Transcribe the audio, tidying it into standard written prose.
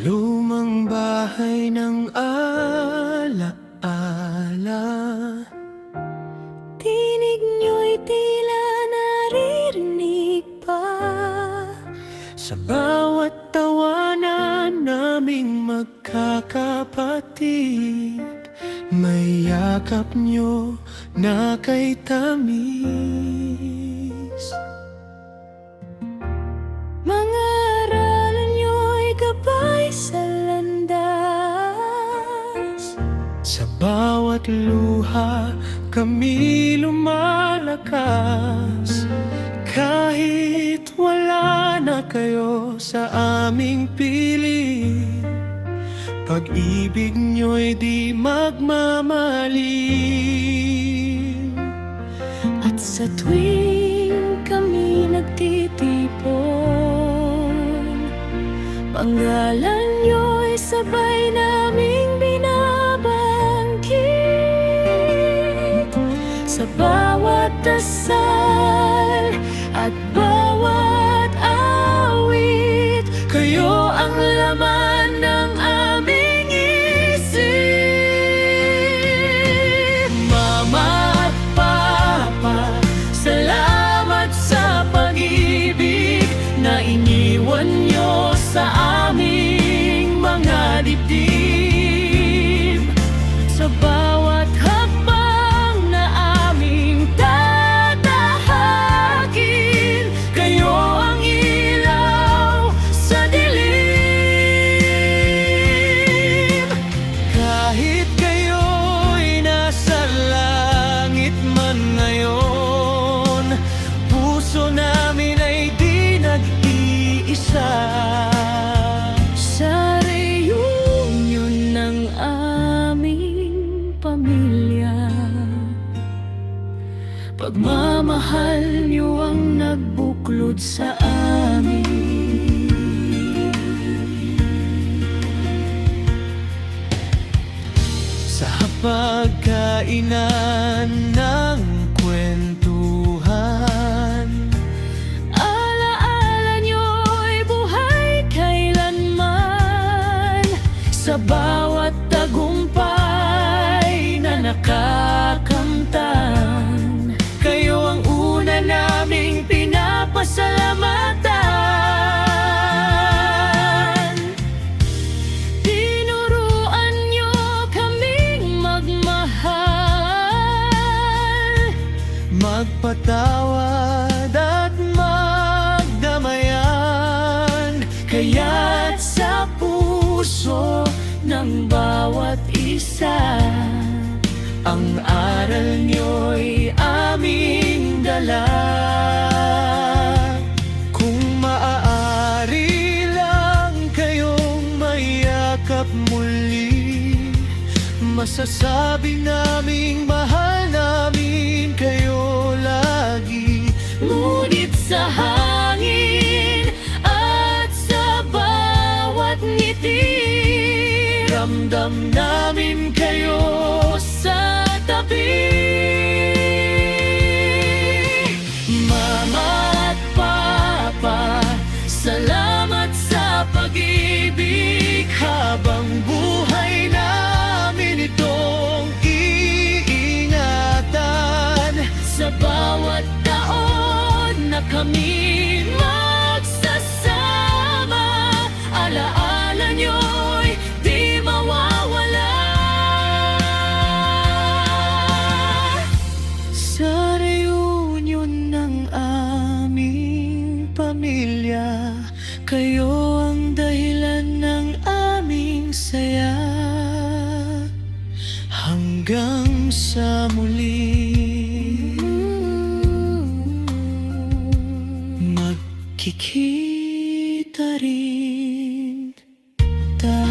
lumang bahay ng ala-ala. Tinig nyo'y tila naririnig pa Sa bawat tawanan naming magkakapatid, may yakap nyo na kay tamis. Mga aralan nyo'y gabay sa landas. Sa bawat luha kami lumalakas. Kahit wala na kayo sa aming piling, pag-ibig nyo'y di magmamaling. At sa tuwing kami nagtitipon, panggalan nyo'y sabay naming binabanggit. Sa bawat dasal at bawat awit, Kayo ang laman ng aming isip. Mama at Papa, salamat sa pag-ibig na iniwan nyo sa aming mga dibdib. Sa bawat hakbang na aming tatahakin, Kayo ang ilaw sa dilim. Kahit kayo'y nasa langit man ngayon, puso namin ay di nag-iisa. sa reunion ng aming pamilya, pagmamahal niyo ang nagbuklod sa amin. Sa pagkainan ng kwentuhan, Alaala niyo'y buhay kailanman. Sa bawat tagumpay na nakakamtan, kayo ang una naming pinapasalamatan. tinuruan niyo kaming magmahal. Magpatawad at magdamayan, Kaya't sa puso ng bawat isa, ang aral nyo'y aming dala. Kung maaari lang kayong mayakap muli, masasabi naming mahal namin kayo lagi. ngunit sa hangin at sa bawat ngiti, Ramdam namin kayo sa tabi. Mama at Papa, salamat sa pag-ibig. Habang buhay namin itong iingatan. Sa bawat taon na kami magsasama, alaala niyo'y di mawawala. Sa reunion ng aming pamilya, kayo ang dahilan ng aming saya. Hanggang sa muli, magkikita rin tayo.